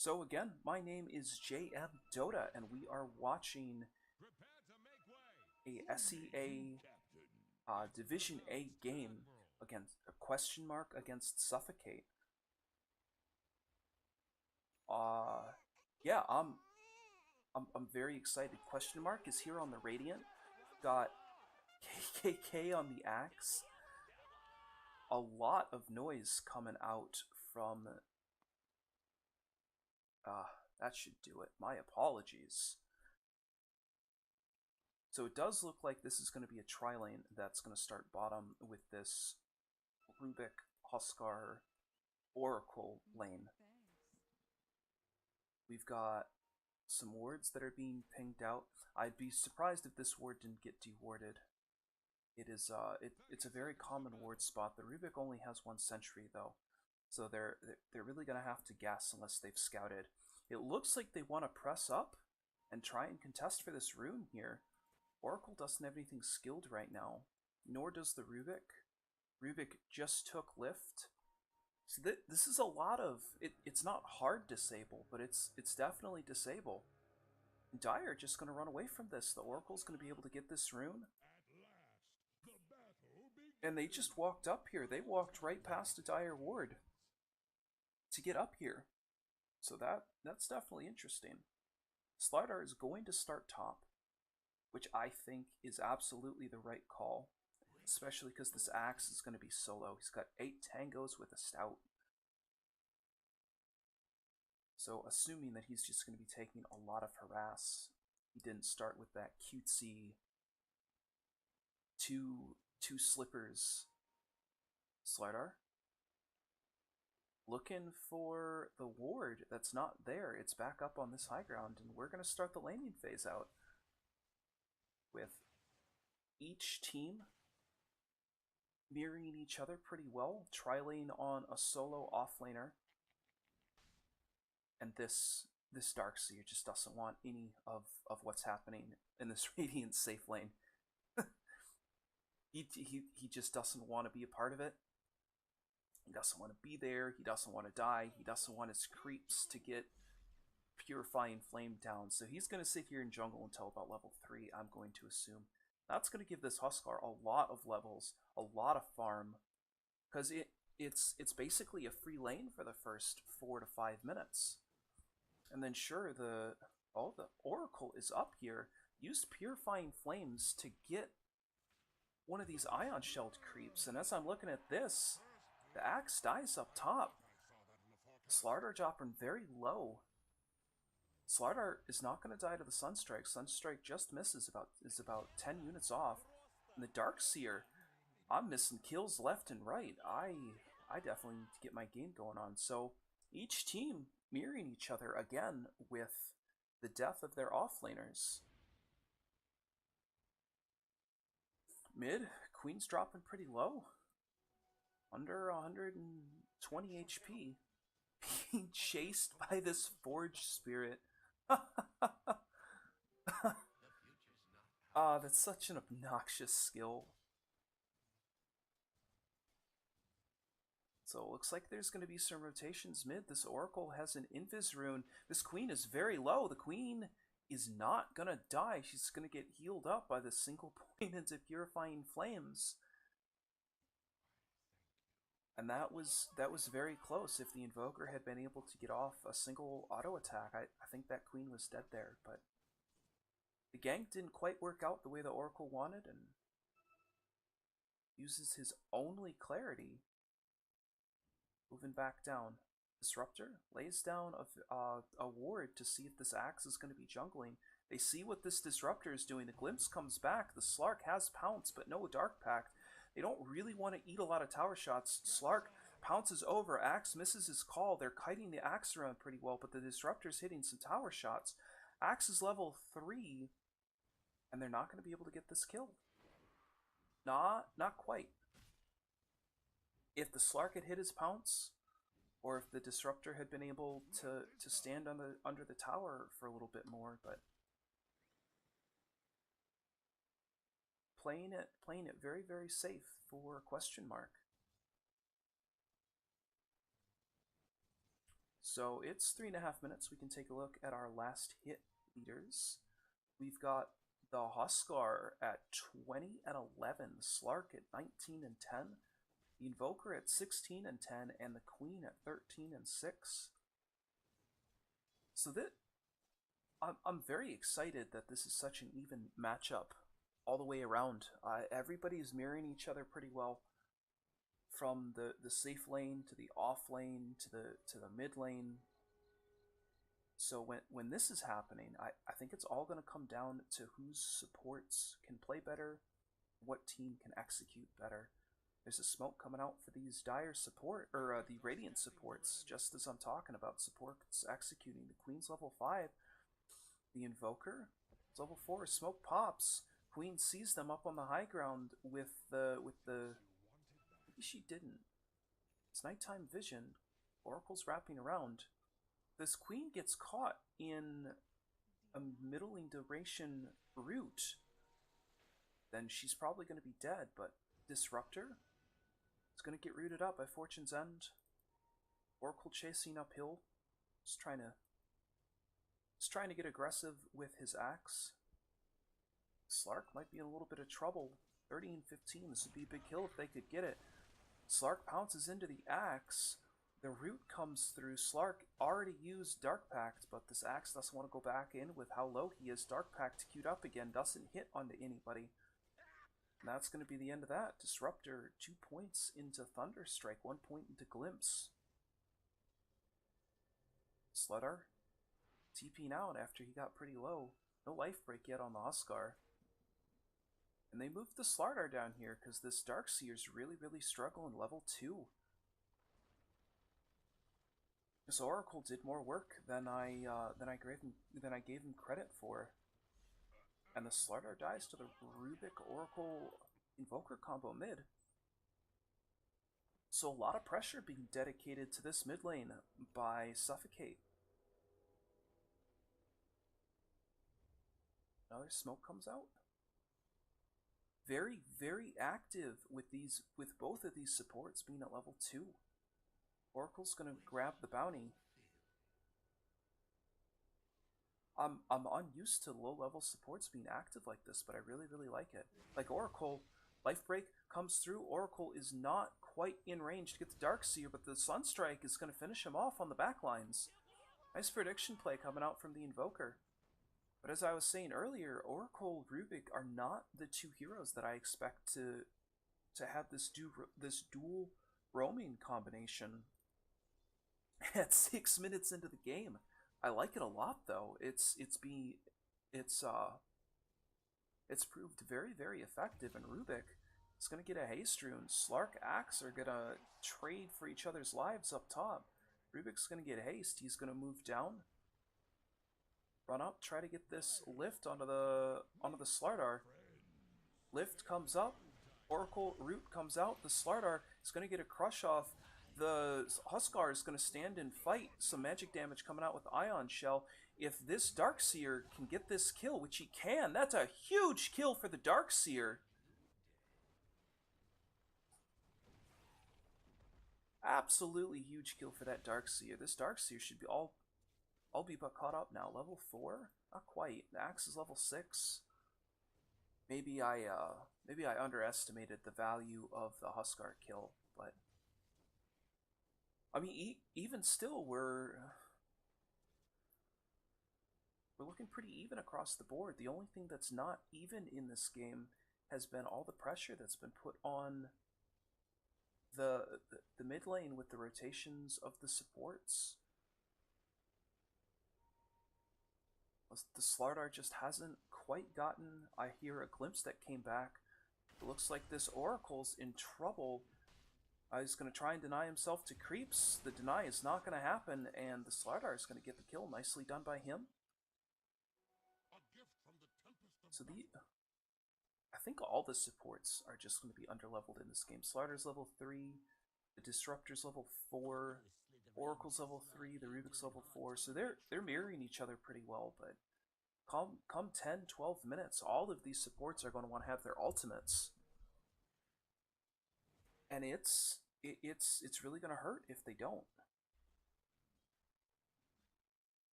So again, my name is JM Dota, and we are watching a SEA Division A game against a question mark against Suffocate. Uh, yeah, I'm very excited. Question mark is here on the Radiant. Got KKK on the Axe. A lot of noise coming out from. That should do it. My apologies. So it does look like this is going to be a tri-lane that's going to start bottom with this Rubik, Huskar, Oracle lane. We've got some wards that are being pinged out. I'd be surprised if this ward didn't get dewarded. It's a very common ward spot. The Rubik only has one sentry though, so they're really gonna have to guess unless they've scouted. It looks like they want to press up and try and contest for this rune here. Oracle doesn't have anything skilled right now, nor does the Rubik. Rubik just took lift. So this is a lot of it's not hard disable, but it's definitely disable. Dire just going to run away from this. The Oracle's going to be able to get this rune. And they just walked up here. They walked right past a Dire ward to get up here. So that's definitely interesting. Slardar is going to start top, which I think is absolutely the right call, especially because this Axe is going to be solo. He's got 8 tangos with a stout. So assuming that he's just going to be taking a lot of harass, he didn't start with that cutesy two slippers. Slardar looking for the ward that's not there. It's back up on this high ground, and we're going to start the laning phase out with each team mirroring each other pretty well. Tri-lane on a solo offlaner. And this Darkseer just doesn't want any of what's happening in this Radiant safe lane. he just doesn't want to be a part of it. He doesn't want to be there. He doesn't want to die. He doesn't want his creeps to get Purifying Flame down. So he's going to sit here in jungle until about level 3, I'm going to assume. That's going to give this Huskar a lot of levels, a lot of farm, because it's basically a free lane for the first 4 to 5 minutes. And then sure, the Oracle is up here. Used Purifying Flames to get one of these Ion Shelled creeps. And as I'm looking at this, the Axe dies up top. Slardar dropping very low. Slardar is not going to die to the Sunstrike. Sunstrike just misses is about 10 units off. And the Darkseer, I'm missing kills left and right. I definitely need to get my game going on. So each team mirroring each other again with the death of their offlaners. Mid, Queen's dropping pretty low. Under 120 HP. Being chased by this Forge Spirit. That's such an obnoxious skill. So it looks like there's going to be some rotations mid. This Oracle has an Invis rune. This Queen is very low. The Queen is not going to die. She's going to get healed up by the single point into Purifying Flames. And that was very close. If the Invoker had been able to get off a single auto attack, I think that Queen was dead there. But the gank didn't quite work out the way the Oracle wanted, and uses his only clarity. Moving back down. Disruptor lays down a ward to see if this Axe is going to be jungling. They see what this Disruptor is doing. The Glimpse comes back. The Slark has Pounce, but no Dark Pact. They don't really want to eat a lot of tower shots. Slark pounces over. Axe misses his call. They're kiting the Axe around pretty well, but the Disruptor's hitting some tower shots. Axe is level 3, and they're not going to be able to get this kill. Not quite. If the Slark had hit his Pounce, or if the Disruptor had been able to stand under the tower for a little bit more, but playing it very, very safe for question mark. So it's 3.5 minutes. We can take a look at our last hit leaders. We've got the Huskar at 20 and 11, the Slark at 19 and 10, the Invoker at 16 and 10, and the Queen at 13 and 6. So that I'm very excited that this is such an even matchup all the way around. Everybody is mirroring each other pretty well, from the safe lane to the off lane to the mid lane. So when this is happening, I think it's all going to come down to whose supports can play better, what team can execute better. There's a smoke coming out for these dire support, or the Radiant supports, just as I'm talking about supports executing. The Queen's level 5, the Invoker is level 4, smoke pops. Queen sees them up on the high ground with the maybe she didn't. It's nighttime vision. Oracle's wrapping around. This Queen gets caught in a middling duration root. Then she's probably going to be dead, but Disruptor is going to get rooted up by Fortune's End. Oracle chasing uphill, just trying to get aggressive with his axe. Slark might be in a little bit of trouble. 30 and 15, this would be a big kill if they could get it. Slark pounces into the axe. The root comes through. Slark already used Dark Pact, but this axe doesn't want to go back in with how low he is. Dark Pact queued up again, doesn't hit onto anybody. And that's going to be the end of that. Disruptor, 2 points into Thunderstrike, 1 point into Glimpse. Slardar TPing out after he got pretty low. No life break yet on the Huskar. And they moved the Slardar down here because this Darkseer's really struggling level 2. This Oracle did more work than I gave him credit for. And the Slardar dies to the Rubik Oracle Invoker combo mid. So a lot of pressure being dedicated to this mid lane by Suffocate. Another smoke comes out. Very active with both of these supports being at level 2. Oracle's gonna grab the bounty. I'm unused to low level supports being active like this, but I really like it. Like Oracle, life break comes through. Oracle is not quite in range to get the Darkseer, but the Sunstrike is gonna finish him off on the back lines. Nice prediction play coming out from the Invoker. But as I was saying earlier, Oracle, Rubik are not the two heroes that I expect to have this dual roaming combination at 6 minutes into the game. I like it a lot though. It's proved very effective, and Rubik is gonna get a haste rune. Slark, Axe are gonna trade for each other's lives up top. Rubik's gonna get haste. He's gonna move down, run up, try to get this lift onto the Slardar. Lift comes up, Oracle root comes out, the Slardar is going to get a crush off. The Huskar is going to stand and fight. Some magic damage coming out with Ion Shell. If this Darkseer can get this kill, which he can, that's a huge kill for the Darkseer. Absolutely huge kill for that Darkseer. This Darkseer should be all be but caught up now. Level 4? Not quite. The axe is level 6. Maybe I underestimated the value of the Huskar kill, but I mean, even still, we're looking pretty even across the board. The only thing that's not even in this game has been all the pressure that's been put on the mid lane with the rotations of the supports. The Slardar just hasn't quite gotten. I hear a glimpse that came back. It looks like this Oracle's in trouble. He's going to try and deny himself to creeps. The deny is not going to happen, and the Slardar is going to get the kill. Nicely done by him. So I think all the supports are just going to be underleveled in this game. Slardar's level 3, the Disruptor's level 4, Oracle's level 3, the Rubik's level 4, so they're mirroring each other pretty well, but come 10, 12 minutes, all of these supports are going to want to have their ultimates. And it's really going to hurt if they don't.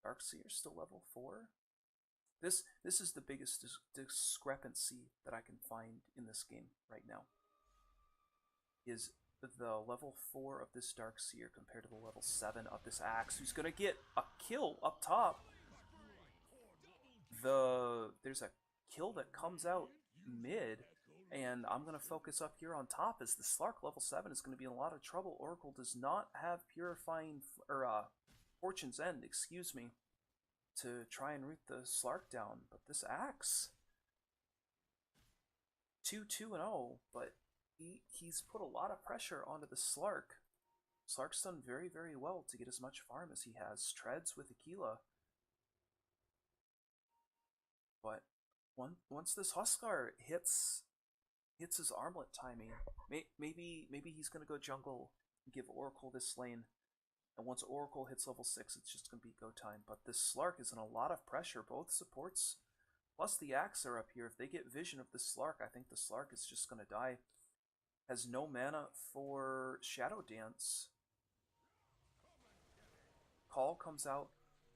Darkseer's still level 4. This is the biggest discrepancy that I can find in this game right now. Is the level 4 of this Darkseer compared to the level 7 of this Axe, who's gonna get a kill up top. There's a kill that comes out mid, and I'm gonna focus up here on top as the Slark level 7 is gonna be in a lot of trouble. Oracle does not have Purifying Fortune's End, excuse me, to try and root the Slark down, but this Axe 2-2-0, but he's put a lot of pressure onto the Slark. Slark's done very, very well to get as much farm as he has. Treads with Aquila. But once this Huskar hits his armlet timing, maybe he's going to go jungle and give Oracle this lane. And once Oracle hits level 6, it's just going to be go time. But this Slark is in a lot of pressure. Both supports plus the Axe are up here. If they get vision of this Slark, I think the Slark is just going to die. Has no mana for Shadow Dance. Call comes out.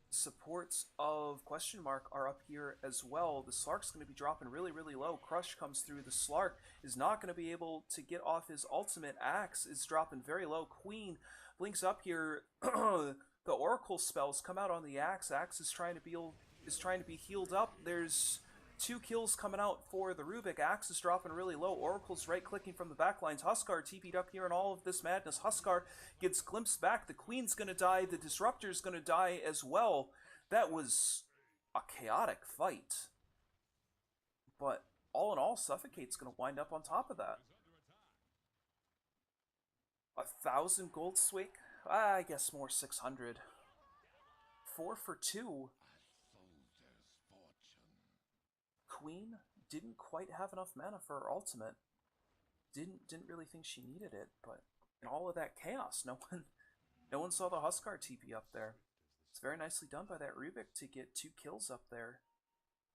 Supports of QuestionMark are up here as well. The Slark's going to be dropping really, really low. Crush comes through. The Slark is not going to be able to get off his ultimate. Axe is dropping very low. Queen blinks up here. The Oracle spells come out on the Axe. Axe is trying to be healed up. There's 2 kills coming out for the Rubik. Axe is dropping really low. Oracle's right-clicking from the backlines. Huskar TP'd up here in all of this madness. Huskar gets glimpsed back. The Queen's going to die. The Disruptor's going to die as well. That was a chaotic fight. But all in all, Suffocate's going to wind up on top of that. 1,000 gold swing? I guess more 600. 4 for 2. Queen didn't quite have enough mana for her ultimate. Didn't really think she needed it, but in all of that chaos, no one saw the Huskar TP up there. It's very nicely done by that Rubik to get 2 kills up there.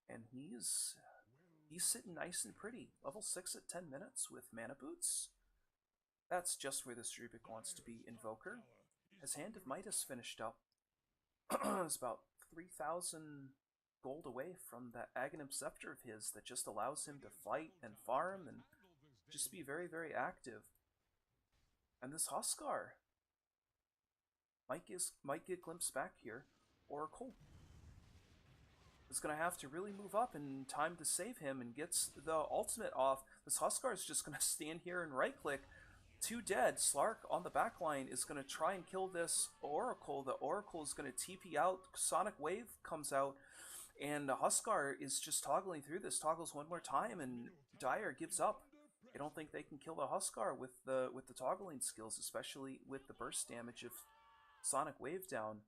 And he's sitting nice and pretty. Level 6 at 10 minutes with mana boots. That's just where this Rubik wants to be. Invoker. His Hand of Midas finished up. It's about 3,000 gold away from that Aghanim Scepter of his that just allows him to fight and farm and just be very, very active. And this Huskar might get glimpsed back here. Oracle is going to have to really move up in time to save him and gets the ultimate off. This Huskar is just going to stand here and right-click. 2 dead. Slark on the back line is going to try and kill this Oracle. The Oracle is going to TP out. Sonic Wave comes out. And Huskar is just toggling through this. Toggles one more time, and Dire gives up. I don't think they can kill the Huskar with the toggling skills, especially with the burst damage of Sonic Wave down.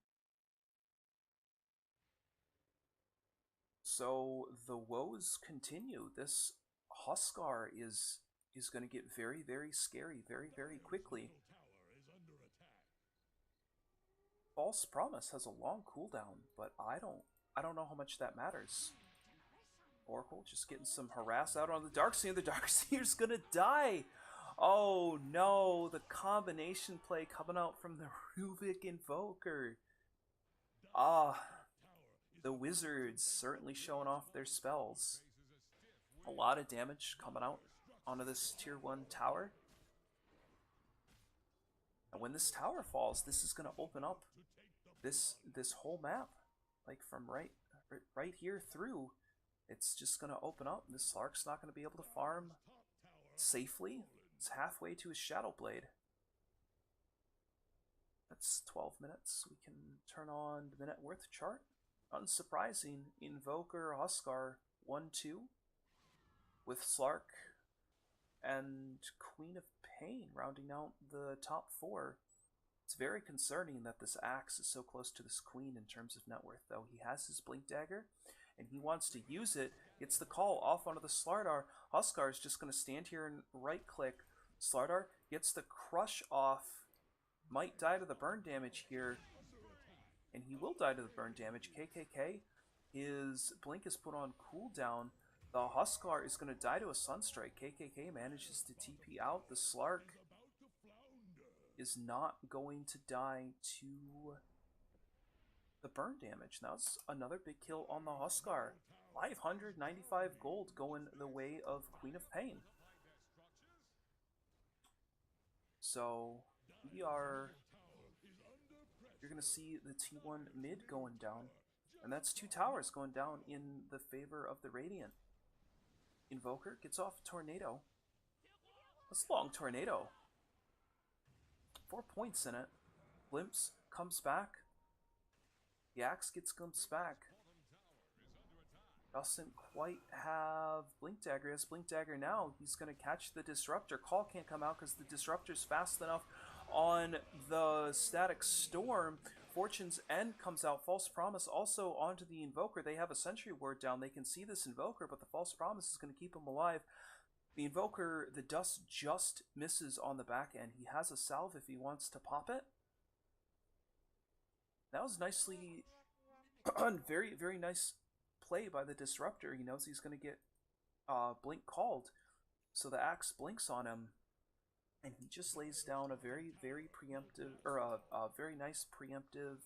So the woes continue. This Huskar is going to get very, very scary very, very quickly. False Promise has a long cooldown, but I don't know how much that matters. Oracle just getting some harass out on the Darkseer. The Darkseer's gonna die! Oh no, the combination play coming out from the Rubik Invoker. The Wizards certainly showing off their spells. A lot of damage coming out onto this tier 1 tower. And when this tower falls, this is gonna open up this whole map. Like from right here through, it's just going to open up. This Slark's not going to be able to farm safely. It's halfway to his Shadow Blade. That's 12 minutes. We can turn on the net worth chart. Unsurprising, Invoker, Huskar, 1-2. With Slark and Queen of Pain rounding out the top 4. It's very concerning that this Axe is so close to this Queen in terms of net worth, though. He has his Blink Dagger, and he wants to use it. Gets the call off onto the Slardar. Huskar is just going to stand here and right-click. Slardar gets the Crush off. Might die to the burn damage here, and he will die to the burn damage. KKK, his Blink is put on cooldown. The Huskar is going to die to a Sunstrike. KKK manages to TP out. The Slark is not going to die to the the burn damage. Now it's another big kill on the Huskar. 595 gold going the way of Queen of Pain. So you're going to see the T1 mid going down. And that's 2 towers going down in the favor of the Radiant. Invoker gets off Tornado. That's a long Tornado. 4 points in it. Glimpse comes back. The Axe gets glimpsed back. Doesn't quite have Blink Dagger. He has Blink Dagger now. He's going to catch the Disruptor. Call can't come out because the Disruptor's fast enough on the Static Storm. Fortune's End comes out. False Promise also onto the Invoker. They have a Sentry Ward down. They can see this Invoker, but the False Promise is going to keep him alive. The Invoker, the dust just misses on the back end. He has a salve if he wants to pop it. That was nicely very, very nice play by the Disruptor. He knows he's going to get Blink called. So the Axe blinks on him. And he just lays down a very, very preemptive, or a very nice preemptive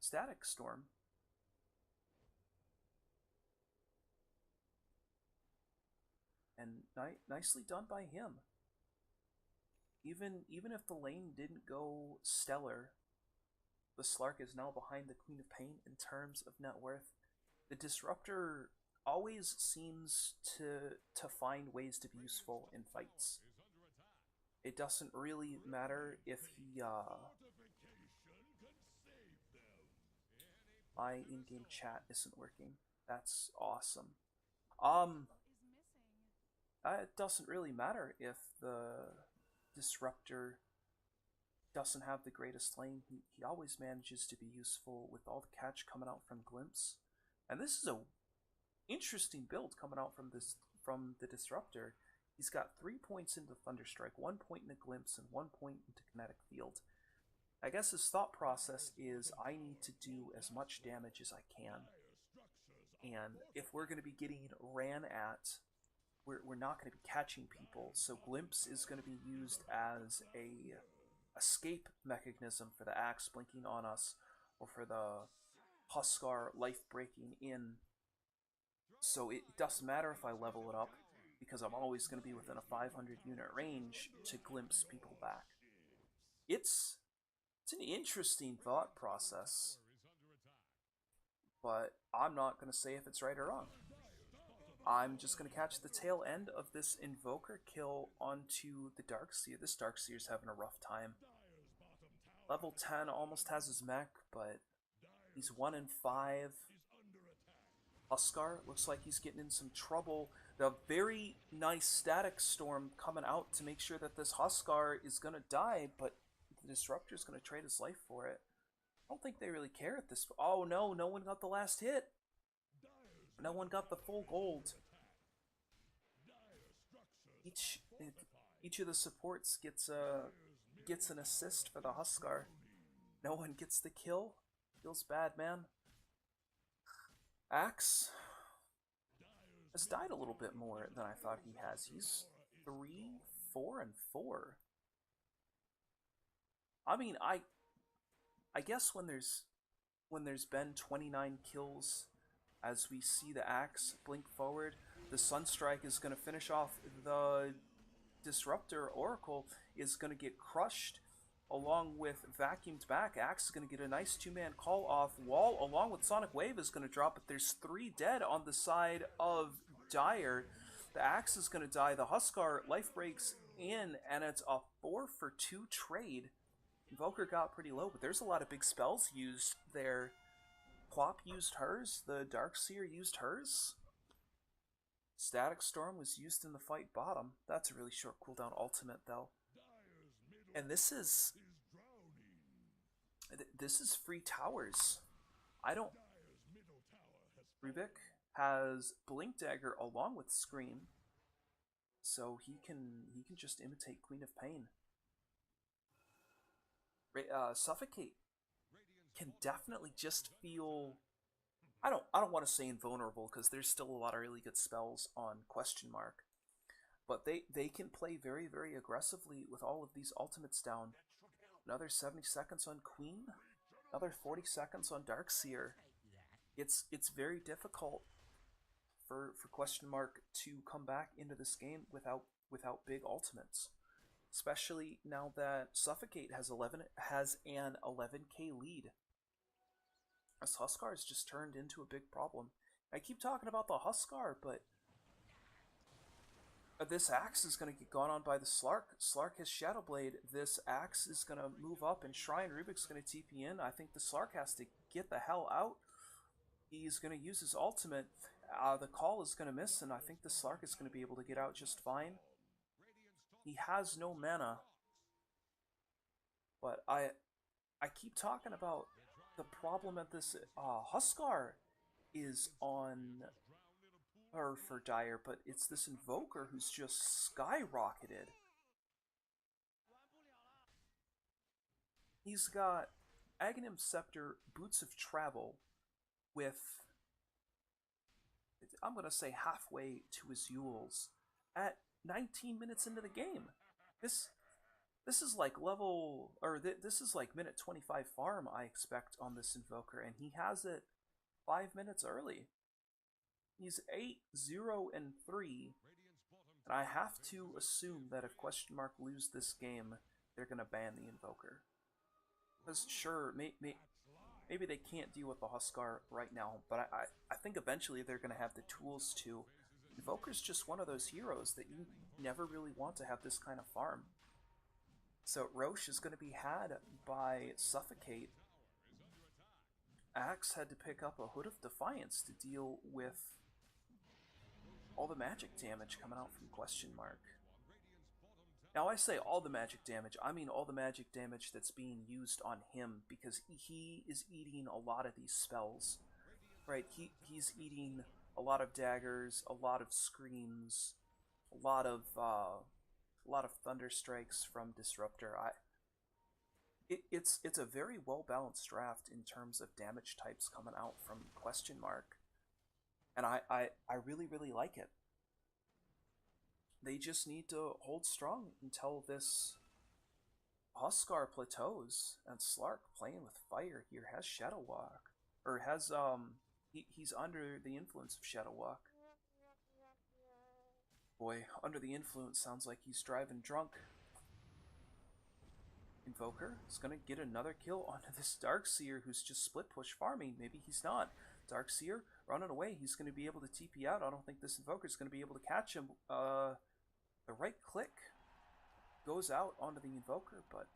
Static Storm. And nicely done by him. Even if the lane didn't go stellar, the Slark is now behind the Queen of Pain in terms of net worth. The Disruptor always seems to find ways to be useful in fights. It doesn't really matter if he my in-game chat isn't working. That's awesome. It doesn't really matter if the Disruptor doesn't have the greatest lane. He always manages to be useful with all the catch coming out from Glimpse. And this is a interesting build coming out from the Disruptor. He's got 3 points into Thunderstrike, 1 point in a Glimpse, and 1 point into Kinetic Field. I guess his thought process is, I need to do as much damage as I can. And if we're going to be getting ran at, we're not going to be catching people. So Glimpse is going to be used as a escape mechanism for the Axe blinking on us, or for the Huskar life breaking in. So it doesn't matter if I level it up, because I'm always going to be within a 500 unit range to glimpse people back. It's an interesting thought process, but I'm not going to say if it's right or wrong. I'm just going to catch the tail end of this Invoker kill onto the Darkseer. This Darkseer's having a rough time. Level 10 almost has his mech, but he's 1 in 5. Huskar looks like he's getting in some trouble. The very nice Static Storm coming out to make sure that this Huskar is going to die, but the Disruptor is going to trade his life for it. I don't think they really care at this. Oh no, no one got the last hit. No one got the full gold. Each of the supports gets an assist for the Huskar. No one gets the kill. Feels bad, man. Axe has died a little bit more than I thought he has. He's 3, 4, and 4. I mean, I guess when there's been 29 kills, as we see the Axe blink forward, the Sunstrike is going to finish off the Disruptor. Oracle is going to get crushed along with vacuumed back. Axe is going to get a nice 2-man call off. Wall along with Sonic Wave is going to drop, but there's 3 dead on the side of Dire. The Axe is going to die. The Huskar life breaks in, and it's a 4 for 2 trade. Invoker got pretty low, but there's a lot of big spells used there. Plop used hers. The Darkseer used hers. Static Storm was used in the fight bottom. That's a really short cooldown ultimate, though. And this is free towers. Rubik has Blink Dagger along with Scream, so he can just imitate Queen of Pain. Suffocate can definitely just feel, I don't want to say invulnerable, because there's still a lot of really good spells on QuestionMark, but they can play very, very aggressively with all of these ultimates down. Another 70 seconds on Queen. Another 40 seconds on Darkseer. It's very difficult for QuestionMark to come back into this game without big ultimates, especially now that Suffocate has an 11k lead. This Huskar has just turned into a big problem. I keep talking about the Huskar, but this axe is going to get gone on by the Slark. Slark has Shadowblade. This axe is going to move up and Shrine. Rubik's going to TP in. I think the Slark has to get the hell out. He's going to use his ultimate. The call is going to miss, and I think the Slark is going to be able to get out just fine. He has no mana. But I keep talking about the problem at this Huskar is on, or for Dire, but it's this Invoker who's just skyrocketed. He's got Aghanim Scepter, Boots of Travel, with, I'm going to say halfway to his Yules, at 19 minutes into the game. This is like level, or this is like minute 25 farm, I expect, on this Invoker, and he has it 5 minutes early. He's 8-0-3, and I have to assume that if QuestionMark lose this game, they're going to ban the Invoker. Because sure, maybe they can't deal with the Huskar right now, but I think eventually they're going to have the tools to. Invoker's just one of those heroes that you never really want to have this kind of farm. So Roche is going to be had by Suffocate. Axe had to pick up a Hood of Defiance to deal with all the magic damage coming out from QuestionMark. Now I say all the magic damage, I mean all the magic damage that's being used on him, because he is eating a lot of these spells. Right, he's eating a lot of daggers, a lot of screams, a lot of thunder strikes from Disruptor. It's a very well balanced draft in terms of damage types coming out from QuestionMark, and I really like it. They just need to hold strong until this Huskar plateaus, and Slark playing with fire here has Shadow Walk, or has he's under the influence of Shadow Walk. Boy, under the influence sounds like he's driving drunk. Invoker is going to get another kill onto this Darkseer who's just split push farming. Maybe he's not. Darkseer running away. He's going to be able to TP out. I don't think this Invoker is going to be able to catch him. The right click goes out onto the Invoker, but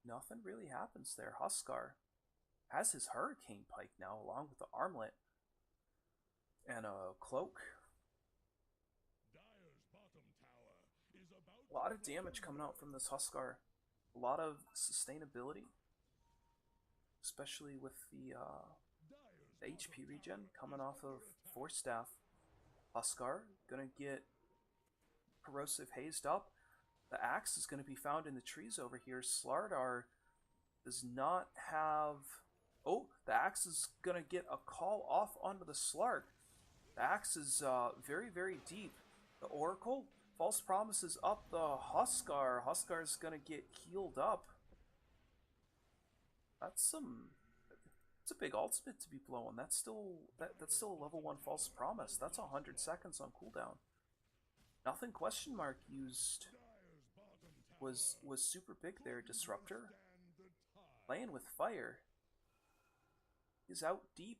nothing really happens there. Huskar has his Hurricane Pike now, along with the Armlet and a Cloak. A lot of damage coming out from this Huskar. A lot of sustainability, especially with the HP regen coming off of Force Staff. Huskar gonna get Corrosive Hazed up. The axe is gonna be found in the trees over here. Slardar does not have... Oh, the axe is gonna get a call off onto the Slark. The axe is very deep. The Oracle, False Promises up the Huskar. Huskar's gonna get healed up. That's a big ultimate to be blowing. That's still a level 1 False Promise. That's 100 seconds on cooldown. Nothing QuestionMark used was super big there. Disruptor playing with fire. He's out deep.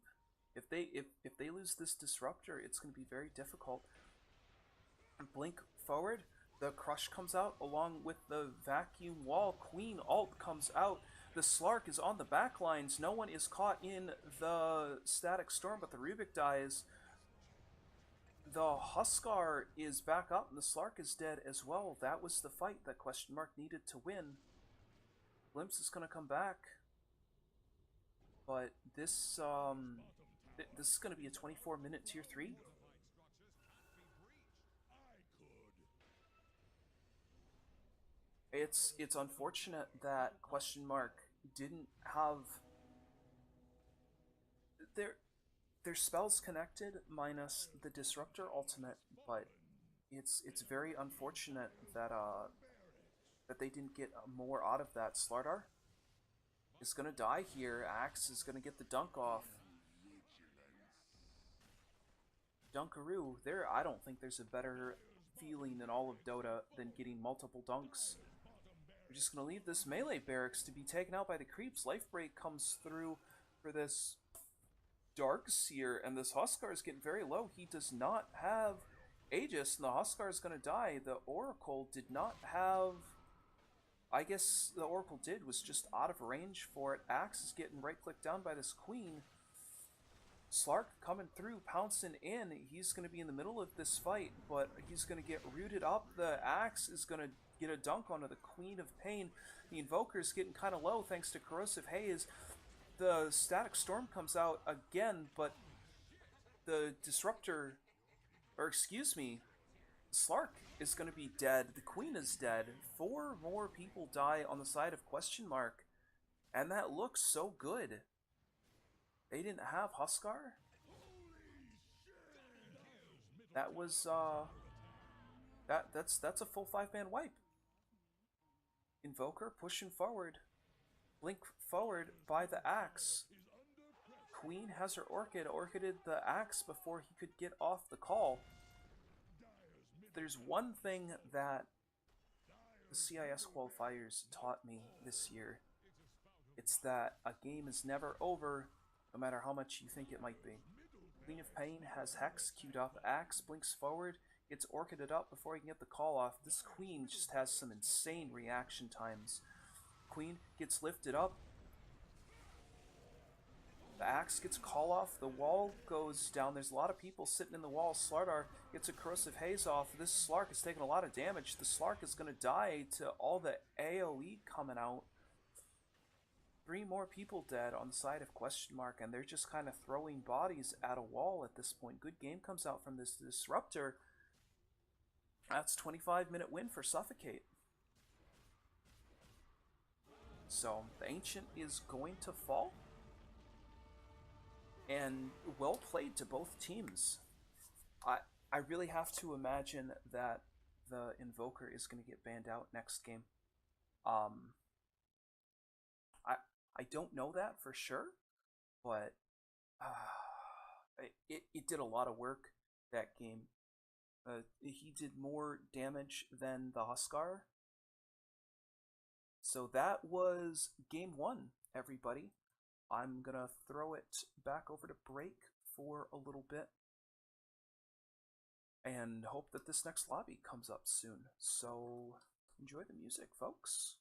If they lose this Disruptor, it's going to be very difficult. Blink forward, the Crush comes out along with the Vacuum Wall. Queen ult comes out. The Slark is on the back lines. No one is caught in the Static Storm, but the Rubik dies. The Huskar is back up, and the Slark is dead as well. That was the fight that QuestionMark needed to win. Glimpse is going to come back. But this this is going to be a 24-minute tier 3. It's unfortunate that QuestionMark didn't have their spells connected minus the Disruptor ultimate, but it's very unfortunate that that they didn't get more out of that. Slardar is going to die here. Axe is going to get the dunk off. Dunkaroo, there, I don't think there's a better feeling in all of Dota than getting multiple dunks. We're just going to leave this melee barracks to be taken out by the creeps. Lifebreak comes through for this Darkseer, and this Huskar is getting very low. He does not have Aegis, and the Huskar is going to die. The Oracle did not have... I guess the Oracle did, was just out of range for it. Axe is getting right-clicked down by this Queen. Slark coming through, pouncing in. He's going to be in the middle of this fight, but he's going to get rooted up. The Axe is going to get a dunk onto the Queen of Pain. The Invoker is getting kind of low thanks to Corrosive Haze. The Static Storm comes out again, but the Disruptor, or excuse me, Slark is going to be dead. The Queen is dead. 4 more people die on the side of QuestionMark, and that looks so good. They didn't have Huskar? That was, that's a full 5-man wipe. Invoker pushing forward. Blink forward by the Axe. Queen has her Orchided the Axe before he could get off the call. There's one thing that the CIS qualifiers taught me this year. It's that a game is never over, no matter how much you think it might be. Queen of Pain has Hex queued up. Axe blinks forward, gets Orchided up before he can get the call off. This Queen just has some insane reaction times. Queen gets lifted up. The Axe gets call off. The wall goes down. There's a lot of people sitting in the wall. Slardar gets a Corrosive Haze off. This Slark is taking a lot of damage. The Slark is going to die to all the AoE coming out. 3 more people dead on the side of QuestionMark, and they're just kind of throwing bodies at a wall at this point. Good game comes out from this Disruptor. That's 25-minute win for Suffocate. So, the Ancient is going to fall. And well played to both teams. I really have to imagine that the Invoker is going to get banned out next game. I don't know that for sure, but it did a lot of work that game. He did more damage than the Huskar. So that was game 1, everybody. I'm gonna throw it back over to break for a little bit and hope that this next lobby comes up soon. So enjoy the music, folks.